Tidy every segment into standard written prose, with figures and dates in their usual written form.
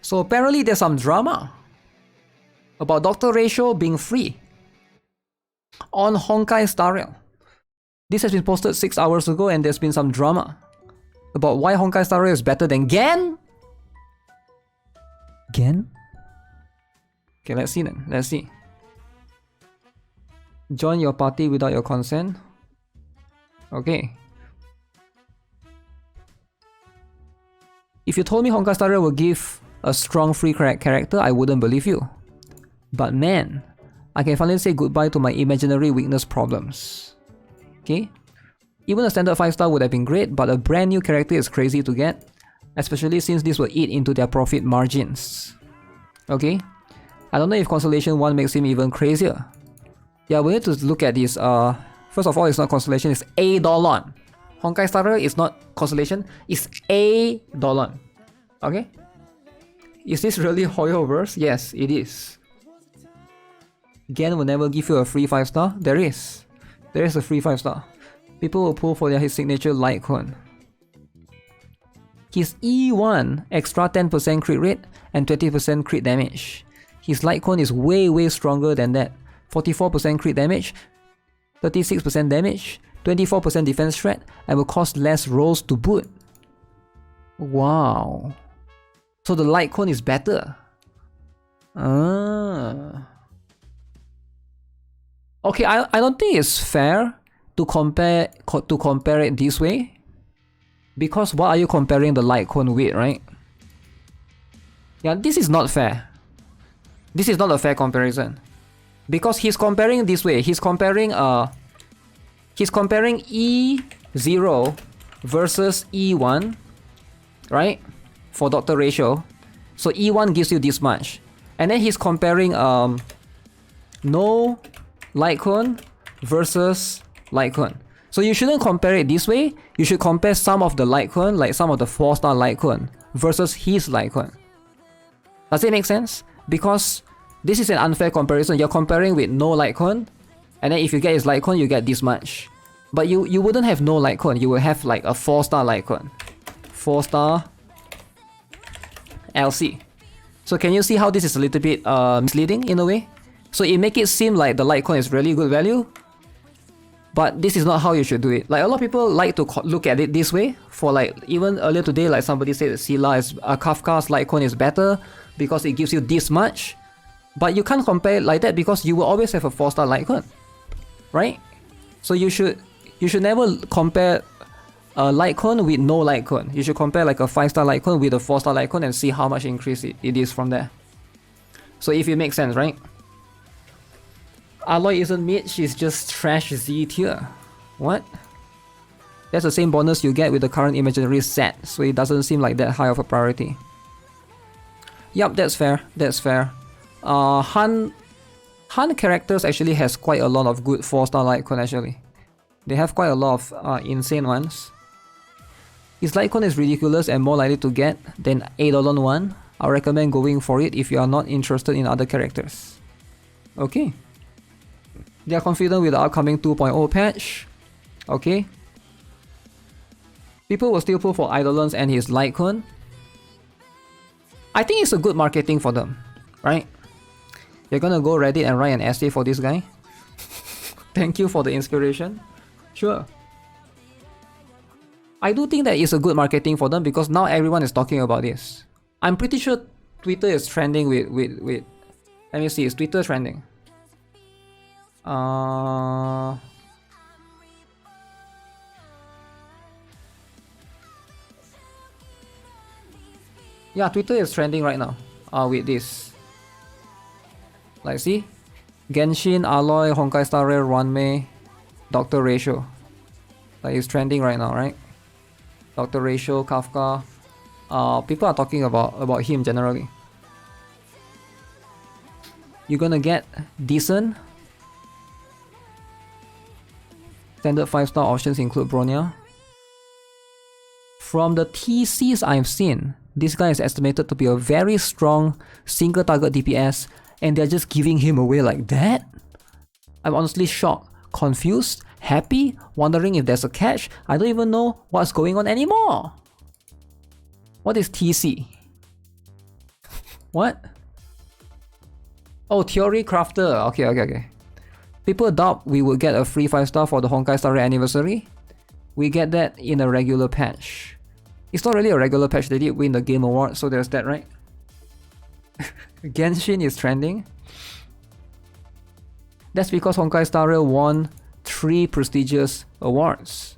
So apparently there's some drama about Dr.Ratio being free on Honkai Star Rail. This has been posted 6 hours ago and there's been some drama about why Honkai Star Rail is better than Gen? Gen? Okay, let's see then. Let's see. Join your party without your consent. Okay. If you told me Honkai Star Rail will give a strong free character, I wouldn't believe you. But man, I can finally say goodbye to my imaginary weakness problems. Okay? Even a standard 5-star would have been great, but a brand new character is crazy to get, especially since this will eat into their profit margins. Okay? I don't know if Constellation 1 makes him even crazier. Yeah, we need to look at this. First of all, it's not Constellation, it's Eidolon. Honkai Star Rail is not Constellation, it's Eidolon. Okay? Is this really Hoyoverse? Yes, it is. Gen will never give you a free 5-star. There is. There is a free 5-star. People will pull for his signature light cone. His E1 extra 10% crit rate and 20% crit damage. His light cone is way stronger than that. 44% crit damage, 36% damage, 24% defense threat, and will cost less rolls to boot. Wow. So the light cone is better. Okay, I don't think it's fair to compare it this way. Because what are you comparing the light cone with, right? Yeah, this is not fair. This is not a fair comparison. Because he's comparing this way. He's comparing E0 versus E1, right? For Dr.Ratio. So E1 gives you this much. And then he's comparing no light cone versus light cone. So you shouldn't compare it this way. You should compare some of the light cone, like some of the 4-star light cone, versus his light cone. Does it make sense? Because this is an unfair comparison. You're comparing with no light cone, and then if you get his light cone, you get this much. But you wouldn't have no light cone. You will have like a 4-star light cone. 4-star LC. So can you see how this is a little bit misleading in a way? So it make it seem like the light cone is really good value, but this is not how you should do it. Like a lot of people like to look at it this way. For like even earlier today, like somebody said that Kafka's light cone is better because it gives you this much. But you can't compare it like that because you will always have a 4-star light cone, right? So you should never compare a light cone with no light cone. You should compare like a 5-star light cone with a 4-star light cone and see how much increase it is from there. So if it makes sense, right? Aloy isn't mid, she's just trash Z tier. What? That's the same bonus you get with the current imaginary set, so it doesn't seem like that high of a priority. Yup, that's fair. That's fair. Han characters actually has quite a lot of good 4-star light cone actually. They have quite a lot of insane ones. His light cone is ridiculous and more likely to get than Eidolon 1. I recommend going for it if you are not interested in other characters. Okay. They are confident with the upcoming 2.0 patch. Okay. People will still pull for Eidolons and his light cone. I think it's a good marketing for them, right? You're gonna go Reddit and write an essay for this guy? Thank you for the inspiration. Sure. I do think that it's a good marketing for them because now everyone is talking about this. I'm pretty sure Twitter is trending with let me see, is Twitter trending? Yeah, Twitter is trending right now. With this. Like, see? Genshin, Aloy, Honkai Star Rail, Ranmei, Dr.Ratio. Like, it's trending right now, right? Dr.Ratio, Kafka. People are talking about him generally. You're gonna get decent. Standard 5-star options include Bronya. From the TCs I've seen, this guy is estimated to be a very strong single target DPS, and they're just giving him away like that? I'm honestly shocked, confused, happy, wondering if there's a catch. I don't even know what's going on anymore. What is TC? What? Oh, Theory Crafter. Okay. People doubt we would get a free 5-star for the Honkai Star Rail anniversary. We get that in a regular patch. It's not really a regular patch, they did win the Game Award, so there's that, right? Genshin is trending. That's because Honkai Star Rail won 3 prestigious awards.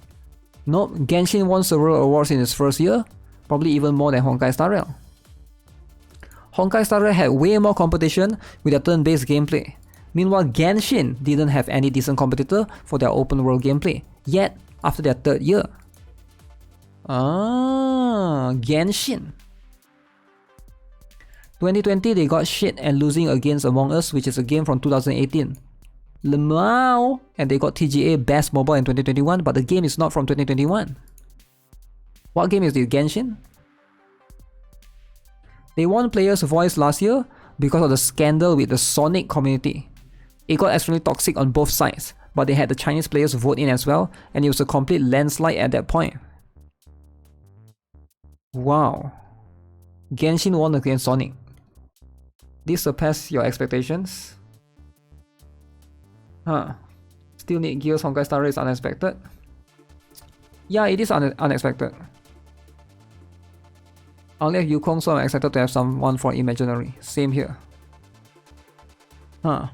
Nope, Genshin won several awards in its first year, probably even more than Honkai Star Rail. Honkai Star Rail had way more competition with their turn-based gameplay. Meanwhile, Genshin didn't have any decent competitor for their open world gameplay, yet after their 3rd year. Genshin. 2020 they got shit and losing against Among Us, which is a game from 2018. Lemao, and they got TGA Best Mobile in 2021, but the game is not from 2021. What game is this, Genshin? They won Player's Voice last year because of the scandal with the Sonic community. It got extremely toxic on both sides, but they had the Chinese players vote in as well, and it was a complete landslide at that point. Wow. Genshin won against Sonic. This surpassed your expectations? Huh. Still need Gears. Honkai Star Rail is unexpected? Yeah, it is unexpected. I only have Yukong, so I'm excited to have someone for Imaginary. Same here. Huh.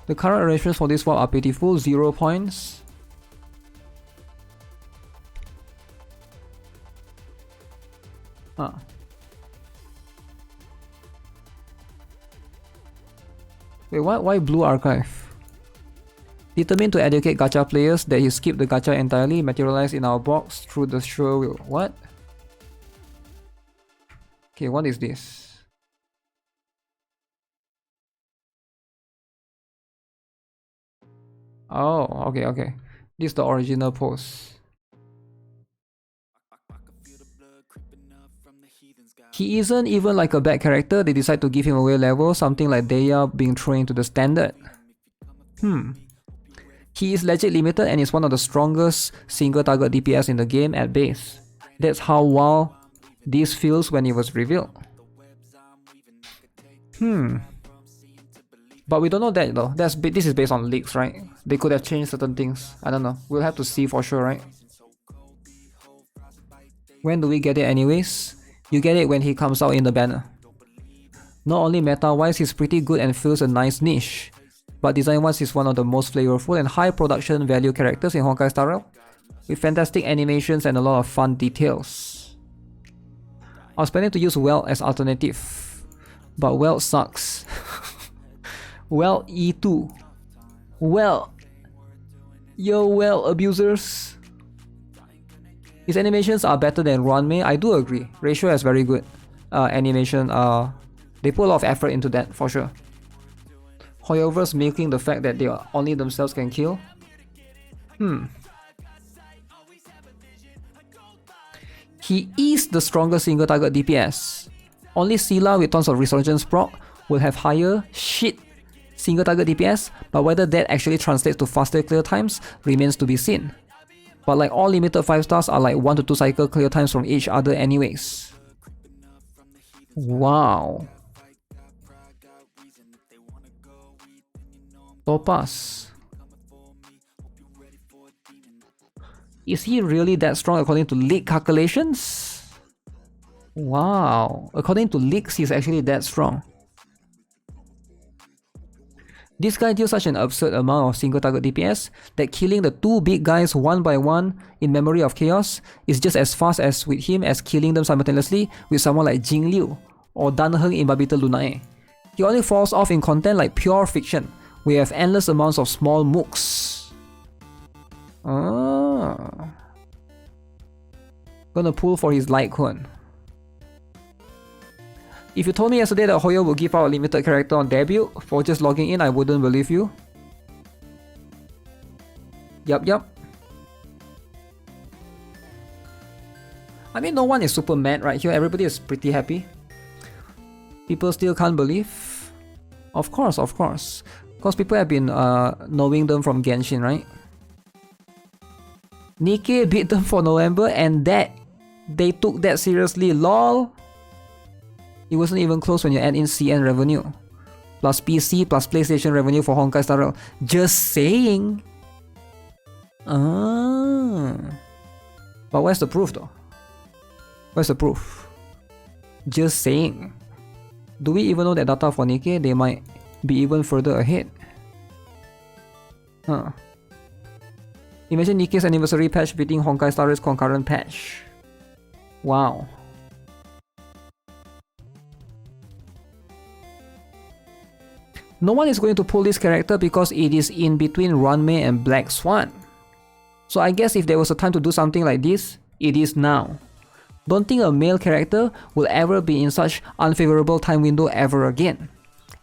The current ratios for this world are pitiful, 0 points. Huh. Wait, why Blue Archive? Determined to educate gacha players that he skipped the gacha entirely, materialized in our box through the sure will. What? Okay, what is this? Oh, okay. This is the original post. He isn't even like a bad character, they decide to give him a weird level, something like Deya being thrown into the standard. He is legit limited and is one of the strongest single target DPS in the game at base. That's how wow this feels when it was revealed. But we don't know that though. This is based on leaks, right? They could have changed certain things. I don't know. We'll have to see for sure, right? When do we get it anyways? You get it when he comes out in the banner. Not only meta-wise, he's pretty good and fills a nice niche, but design-wise he's one of the most flavorful and high production value characters in Honkai Star Rail, with fantastic animations and a lot of fun details. I was planning to use Welt as alternative, but Welt sucks. Welt E2. Welt. Yo, Welt abusers. His animations are better than Ruanmei. I do agree. Ratio has very good animation. They put a lot of effort into that for sure. However's milking the fact that they only themselves can kill. He is the strongest single target DPS. Only Scylla with tons of resurgence proc will have higher shit single target DPS, but whether that actually translates to faster clear times remains to be seen. But like all limited 5 stars are like 1 to 2 cycle clear times from each other anyways. Wow. Topaz. Is he really that strong according to leak calculations? Wow. According to leaks, he's actually that strong. This guy deals such an absurd amount of single target DPS that killing the 2 big guys one by one in Memory of Chaos is just as fast as with him as killing them simultaneously with someone like Jing Liu or Dan Heng in Babita Lunae. He only falls off in content like pure fiction. We have endless amounts of small mooks. Gonna pull for his Litecoin. If you told me yesterday that Hoyo would give out a limited character on debut for just logging in, I wouldn't believe you. Yup. I mean, no one is super mad right here. Everybody is pretty happy. People still can't believe. Of course. Because people have been knowing them from Genshin, right? Nikkei beat them for November and that they took that seriously, lol. It wasn't even close when you add in CN revenue. Plus PC plus PlayStation revenue for Honkai Star Rail. Just saying. But where's the proof though? Where's the proof? Just saying. Do we even know that data for Nikkei? They might be even further ahead. Imagine Nikkei's anniversary patch beating Honkai Star Rail's concurrent patch. Wow. No one is going to pull this character because it is in between Ranmei and Black Swan. So I guess if there was a time to do something like this, it is now. Don't think a male character will ever be in such unfavorable time window ever again.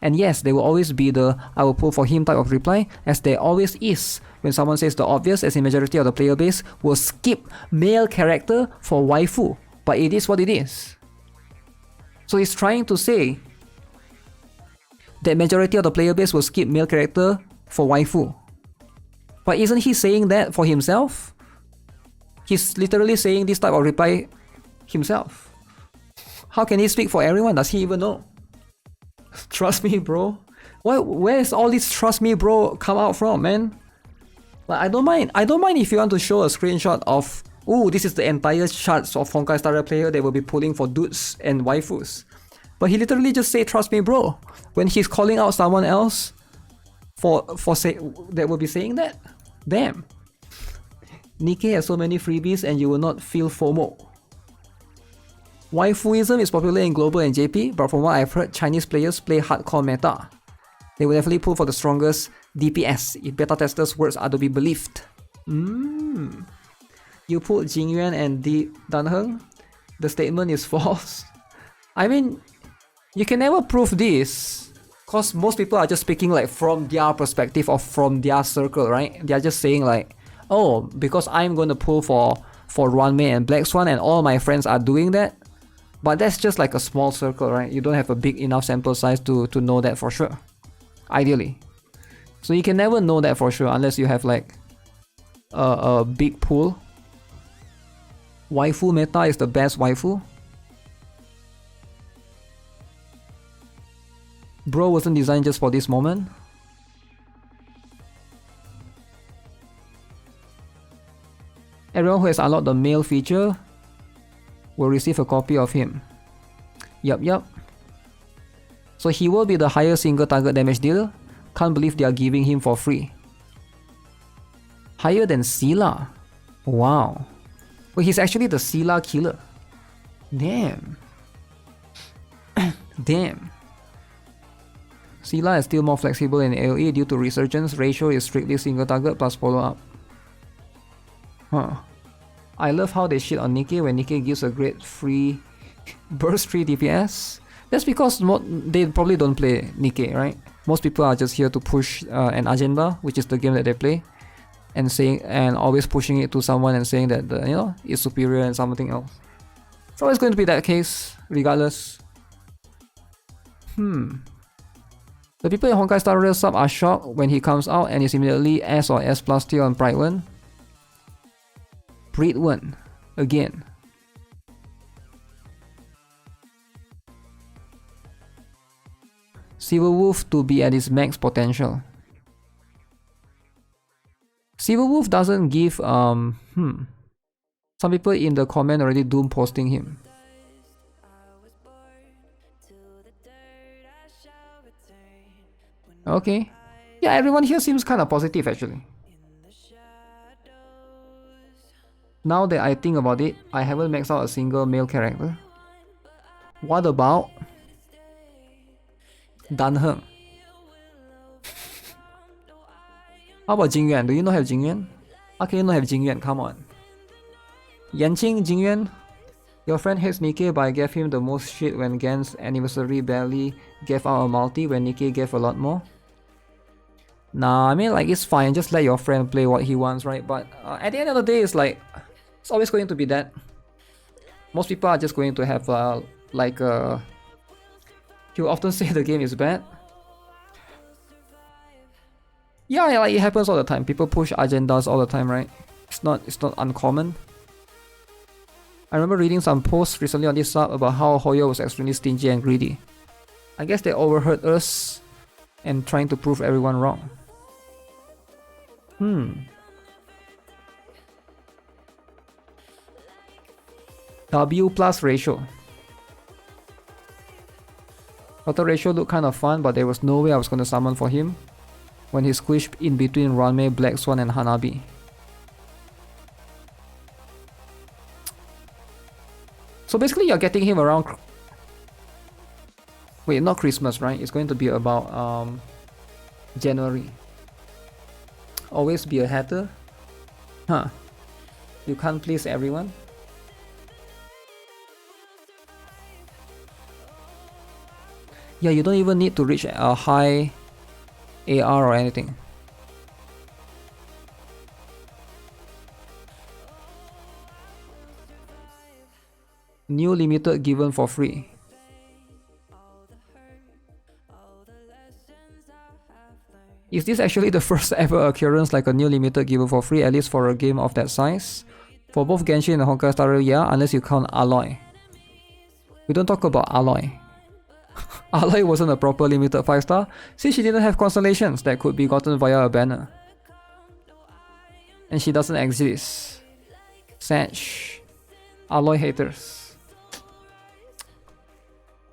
And yes, there will always be the I will pull for him type of reply, as there always is when someone says the obvious, as the majority of the player base will skip male character for waifu. But it is what it is. So he's trying to say that majority of the player base will skip male character for waifu. But isn't he saying that for himself? He's literally saying this type of reply himself. How can he speak for everyone? Does he even know? Trust me, bro. Where's all this trust me, bro come out from, man? Like, I don't mind if you want to show a screenshot of, ooh, this is the entire charts of Honkai Star Rail player they will be pulling for dudes and waifus. But he literally just say trust me, bro, when he's calling out someone else for say that will be saying that. Damn. Nikkei has so many freebies and you will not feel FOMO. Waifuism is popular in global and JP, but from what I've heard, Chinese players play hardcore meta. They will definitely pull for the strongest DPS if beta testers' words are to be believed. You pulled Jingyuan and Danheng? The statement is false. I mean, you can never prove this, cause most people are just speaking like from their perspective or from their circle, right? They are just saying like, oh, because I'm going to pull for Ranmei and Black Swan and all my friends are doing that. But that's just like a small circle, right? You don't have a big enough sample size to know that for sure. Ideally. So you can never know that for sure unless you have like a big pool. Waifu meta is the best waifu. Bro wasn't designed just for this moment. Everyone who has unlocked the male feature will receive a copy of him. Yup. So he will be the higher single target damage dealer. Can't believe they are giving him for free. Higher than Sila. Wow. Well, he's actually the Sila killer. Damn. Damn. Sila is still more flexible in AoE due to resurgence. Ratio is strictly single target plus follow up. I love how they shit on Nikkei when Nikkei gives a great free burst 3 DPS. That's because they probably don't play Nikkei, right? Most people are just here to push an agenda, which is the game that they play, and always pushing it to someone and saying that it's superior and something else. It's always going to be that case, regardless. The people in Honkai Star Rail sub are shocked when he comes out and is immediately S or S plus tier on Pride 1. Breed 1 again. Silverwolf to be at his max potential. Silverwolf doesn't give some people in the comment already doom posting him. Okay. Yeah, everyone here seems kind of positive actually. Now that I think about it, I haven't maxed out a single male character. What about Danheng? How about Jingyuan? Do you not have Jingyuan? How can you not have Jingyuan? Come on. Yanqing Jingyuan? Your friend hates Nikkei, but I gave him the most shit when Gen's anniversary barely gave out a multi when Nikkei gave a lot more. Nah, I mean like it's fine, just let your friend play what he wants, right? But at the end of the day, it's like, it's always going to be that. Most people are just going to have he'll often say the game is bad. Yeah, like it happens all the time. People push agendas all the time, right? It's not uncommon. I remember reading some posts recently on this sub about how Hoyo was extremely stingy and greedy. I guess they overheard us and trying to prove everyone wrong. W plus ratio. Dr.Ratio looked kind of fun, but there was no way I was going to summon for him when he squished in between Ranmei, Black Swan and Hanabi. So basically you're getting him around... Wait, not Christmas, right? It's going to be about January. Always be a hatter? Huh. You can't please everyone? Yeah, you don't even need to reach a high AR or anything. New limited given for free. Is this actually the first ever occurrence like a new limited given for free, at least for a game of that size? For both Genshin and Honkai Star Rail, yeah, unless you count Alloy. We don't talk about Alloy. Alloy wasn't a proper limited 5-star since she didn't have constellations that could be gotten via a banner. And she doesn't exist. Satch. Alloy haters.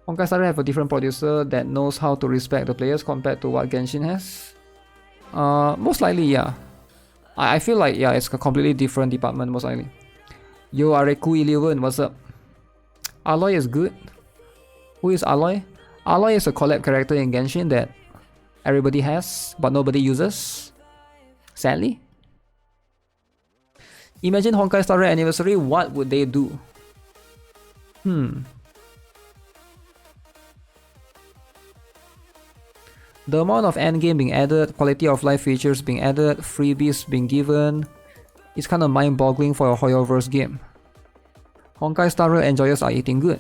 Honkai Star Rail have a different producer that knows how to respect the players compared to what Genshin has. Most likely, yeah. I feel like, yeah, it's a completely different department, most likely. Yo, Areku11, what's up? Alloy is good. Who is Alloy? Alloy is a collab character in Genshin that everybody has, but nobody uses. Sadly. Imagine Honkai Star Rail Anniversary, what would they do? The amount of endgame being added, quality of life features being added, freebies being given, it's kinda mind-boggling for a Hoyoverse game. Honkai Star Rail enjoyers are eating good.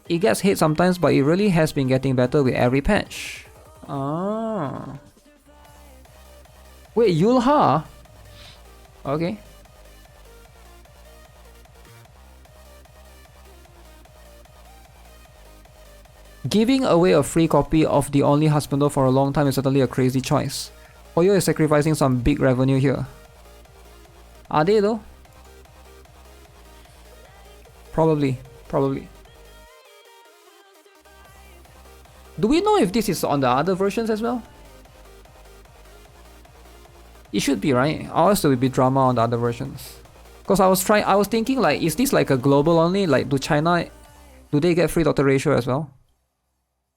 It gets hate sometimes, but it really has been getting better with every patch. Ah. Wait, Yulha? Okay. Giving away a free copy of The Only Husbando for a long time is certainly a crazy choice. Hoyo is sacrificing some big revenue here. Are they though? Probably. Do we know if this is on the other versions as well? It should be, right? Or else there will be drama on the other versions. Because I was thinking like, is this like a global only? Like, do they get free Dr.Ratio as well?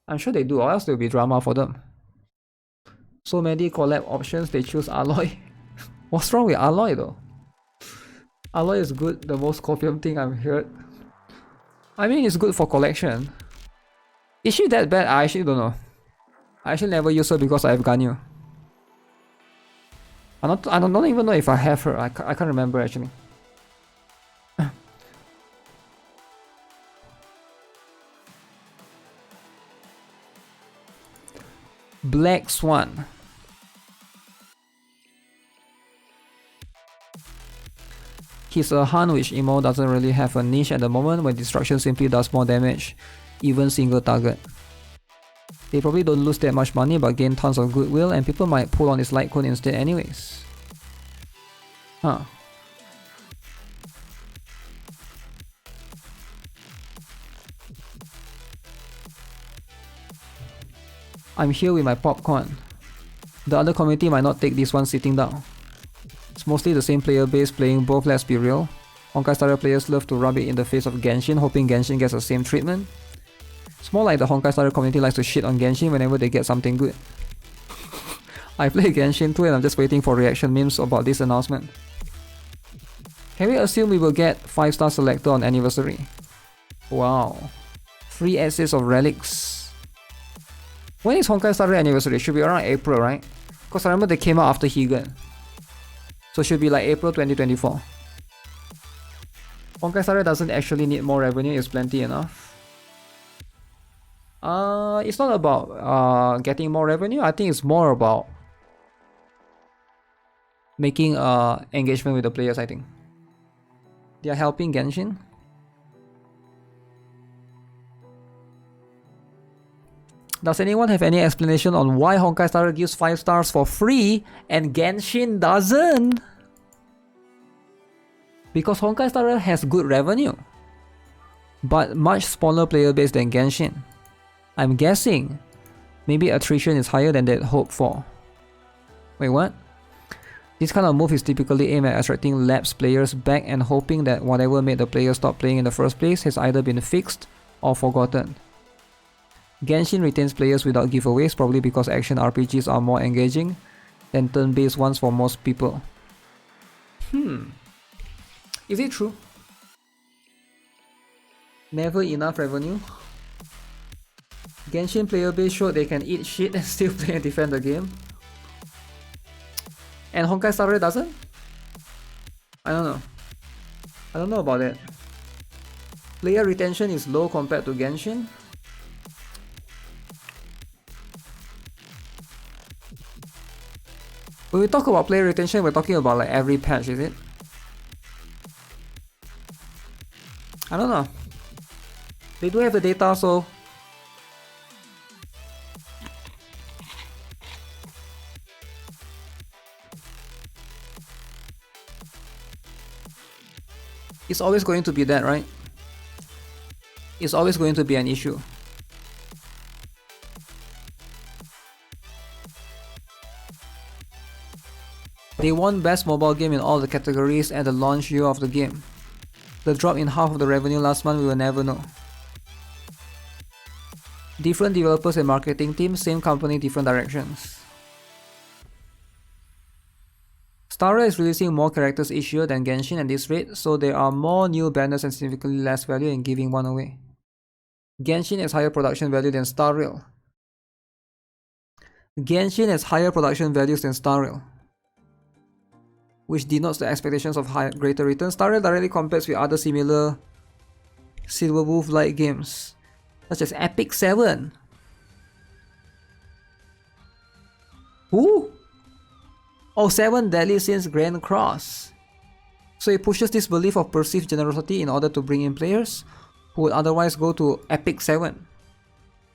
I'm sure they do, or else there will be drama for them. So many collab options, they choose Alloy. What's wrong with Alloy though? Alloy is good, the most copium thing I've heard. I mean, it's good for collection. Is she that bad? I actually don't know. I actually never use her because I have Ganyu. I don't even know if I have her. I can't remember actually. Black Swan. He's a Han which emo doesn't really have a niche at the moment when destruction simply does more damage, even single target. They probably don't lose that much money but gain tons of goodwill, and people might pull on his light cone instead anyways. Huh. I'm here with my popcorn. The other community might not take this one sitting down. It's mostly the same player base playing both, let's be real. Honkai Star Rail players love to rub it in the face of Genshin, hoping Genshin gets the same treatment. It's more like the Honkai Star Rail community likes to shit on Genshin whenever they get something good. I play Genshin too and I'm just waiting for reaction memes about this announcement. Can we assume we will get 5-star selector on anniversary? Wow. Free access of relics. When is Honkai Star Rail Anniversary? It should be around April, right? Because I remember they came out after Higan. So it should be like April 2024. Honkai Star Rail doesn't actually need more revenue, it's plenty enough. It's not about getting more revenue, I think it's more about making engagement with the players, I think. They are helping Genshin. Does anyone have any explanation on why Honkai Star Rail gives 5 stars for free and Genshin doesn't? Because Honkai Star Rail has good revenue, but much smaller player base than Genshin. I'm guessing maybe attrition is higher than they'd hoped for. Wait, what? This kind of move is typically aimed at attracting lapsed players back and hoping that whatever made the players stop playing in the first place has either been fixed or forgotten. Genshin retains players without giveaways, probably because action RPGs are more engaging than turn-based ones for most people. Is it true? Never enough revenue? Genshin player base showed they can eat shit and still play and defend the game. And Honkai Star Rail doesn't? I don't know. I don't know about that. Player retention is low compared to Genshin. When we talk about player retention, we're talking about like every patch, is it? I don't know. They do have the data, so it's always going to be that, right? It's always going to be an issue. They won Best Mobile Game in all the categories at the launch year of the game. The drop in half of the revenue last month, we will never know. Different developers and marketing teams, same company, different directions. Star Rail is releasing more characters each year than Genshin at this rate, so there are more new banners and significantly less value in giving one away. Genshin has higher production value than Star Rail. Genshin has higher production values than Star Rail, which denotes the expectations of greater returns. Star Rail directly competes with other similar Silverwolf-like games, such as Epic 7. Who? Oh, 7 Deadly Sins Grand Cross. So it pushes this belief of perceived generosity in order to bring in players who would otherwise go to Epic 7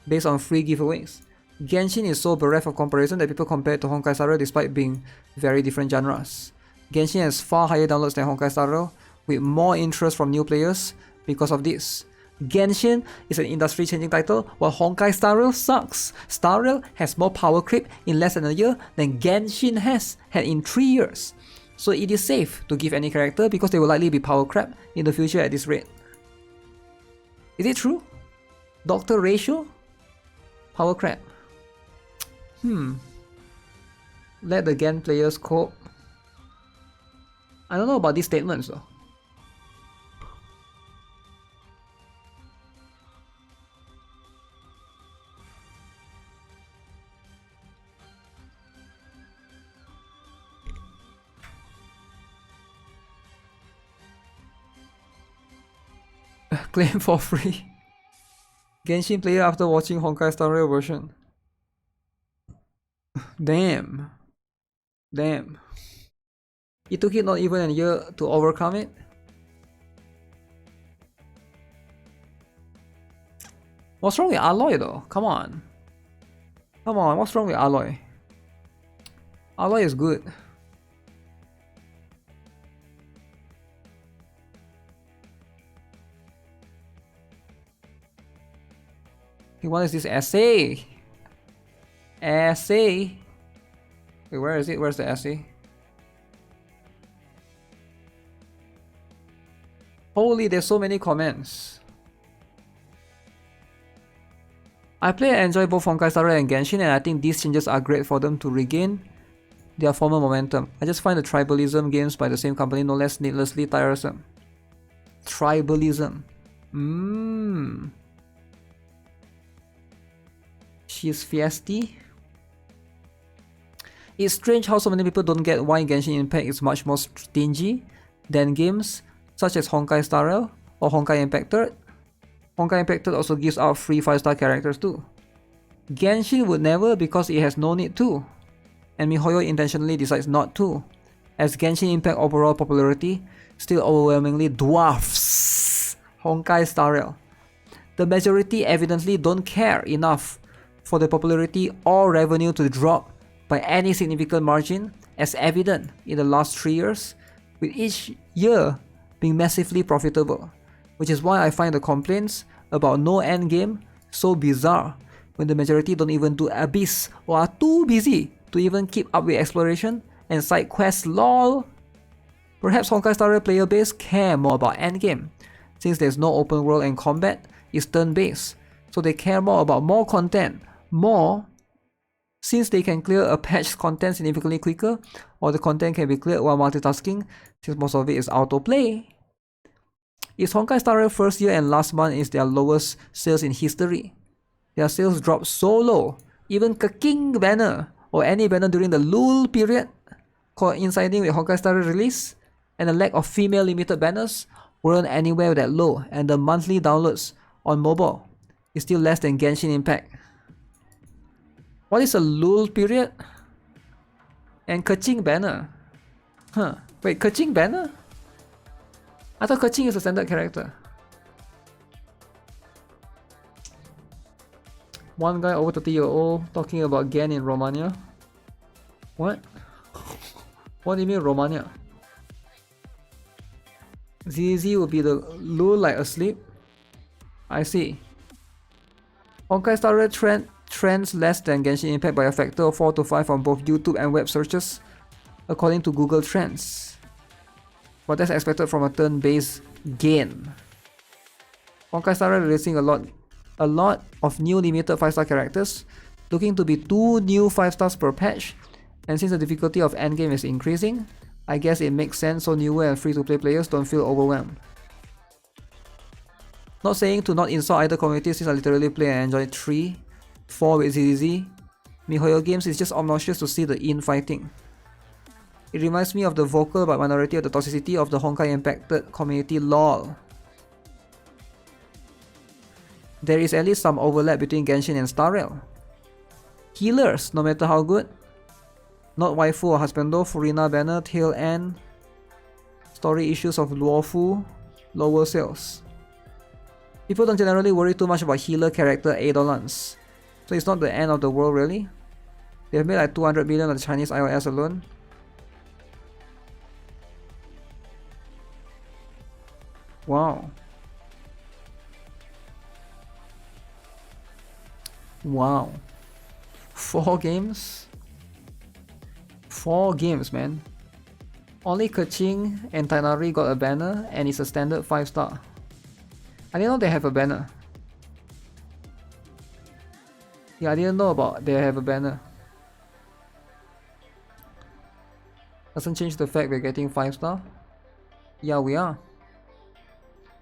based on free giveaways. Genshin is so bereft of comparison that people compare it to Honkai Star Rail despite being very different genres. Genshin has far higher downloads than Honkai Star Rail, with more interest from new players because of this. Genshin is an industry-changing title, while Honkai Star Rail sucks. Star Rail has more power creep in less than a year than Genshin had in 3 years. So it is safe to give any character because they will likely be power crap in the future at this rate. Is it true? Dr.Ratio? Power crap. Let the Gen players cope. I don't know about these statements though. Claim for free. Genshin player after watching Honkai Star Rail version. Damn. It took it not even a year to overcome it. What's wrong with Aloy though? Come on, what's wrong with Aloy? Aloy is good. What is this essay? Wait, where is it? Where's the essay? Holy, there's so many comments. I play and enjoy both Honkai Star Rail and Genshin, and I think these changes are great for them to regain their former momentum. I just find the tribalism games by the same company no less needlessly tiresome. Tribalism. She's feisty. It's strange how so many people don't get why Genshin Impact is much more stingy than games such as Honkai Star Rail or Honkai Impact 3rd. Honkai Impact 3rd also gives out free 5-star characters too. Genshin would never because it has no need to, and MiHoYo intentionally decides not to. as Genshin Impact overall popularity still overwhelmingly dwarfs Honkai Star Rail. The majority evidently don't care enough for the popularity or revenue to drop by any significant margin, as evident in the last 3 years, with each year being massively profitable, which is why I find the complaints about no endgame so bizarre when the majority don't even do Abyss or are too busy to even keep up with exploration and side quests lol. Perhaps Honkai Star Rail player base care more about endgame, since there's no open world and combat is turn-based, so they care more about more content, since they can clear a patch's content significantly quicker, or the content can be cleared while multitasking, since most of it is autoplay. It's Honkai Star Rail first year and last month is their lowest sales in history. Their sales dropped so low, even King banner or any banner during the lull period coinciding with Honkai Star Rail release, and the lack of female limited banners weren't anywhere that low, and the monthly downloads on mobile is still less than Genshin Impact. What is a lull period? And Keqing banner? Wait, Keqing banner? I thought Keqing is a standard character. One guy over 30-year-old talking about Gen in Romania. What? What do you mean Romania? ZZ will be the lull like asleep? I see. Honkai Star Rail trends less than Genshin Impact by a factor of 4 to 5 on both YouTube and web searches, according to Google Trends. But that's expected from a turn-based game. Honkai Star Rail releasing a lot of new limited 5-star characters, looking to be 2 new 5 stars per patch, and since the difficulty of endgame is increasing, I guess it makes sense so newer and free-to-play players don't feel overwhelmed. Not saying to not insult either community, since I literally play and enjoy 3, 4 with ZZZ. MiHoYo games is just obnoxious to see the infighting. It reminds me of the vocal but minority of the toxicity of the Honkai impacted community lol. There is at least some overlap between Genshin and Star Rail. Healers, no matter how good, not waifu or husbando, Furina banner, tail end, story issues of Luofu, lower sales. People don't generally worry too much about healer character eidolons, so it's not the end of the world really. They've made like 200 million on the Chinese iOS alone. Wow. Wow. 4 games? 4 games, man. Only Keqing and Tainari got a banner and it's a standard 5-star. I didn't know they have a banner. Yeah, I didn't know about they have a banner. Doesn't change the fact we're getting 5-star. Yeah, we are.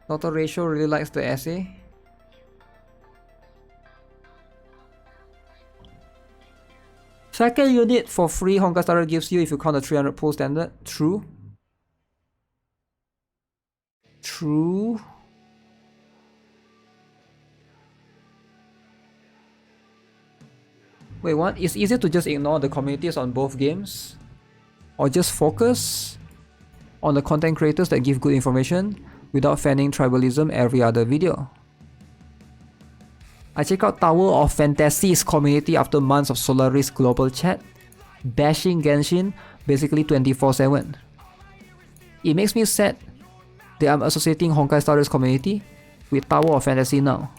Dr.Ratio really likes the essay. Second unit for free Honkai Star Rail gives you if you count the 300 pull standard. True. True. Wait, what? It's easier to just ignore the communities on both games? Or just focus on the content creators that give good information without fanning tribalism every other video? I check out Tower of Fantasy's community after months of Solaris global chat, bashing Genshin basically 24/7. It makes me sad that I'm associating Honkai Star Rail's community with Tower of Fantasy now.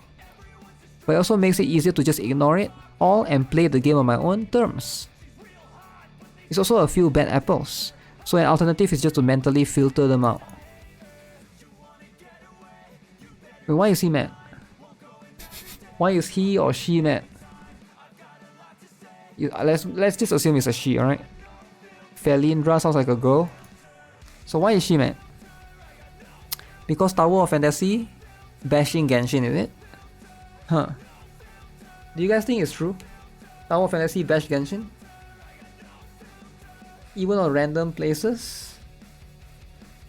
But it also makes it easier to just ignore it all and play the game on my own terms. It's also a few bad apples, so an alternative is just to mentally filter them out. Wait, why is he mad? Why is he or she mad? Let's just assume it's a she, alright? Felindra sounds like a girl. So why is she mad? Because Tower of Fantasy bashing Genshin, is it? Huh. Do you guys think it's true? Tower of Fantasy bash Genshin? Even on random places?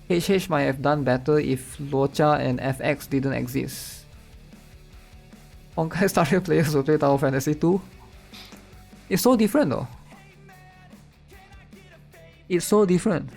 HH might have done better if Locha and FX didn't exist. Honkai Star Rail players will play Tower Fantasy too. It's so different though. It's so different.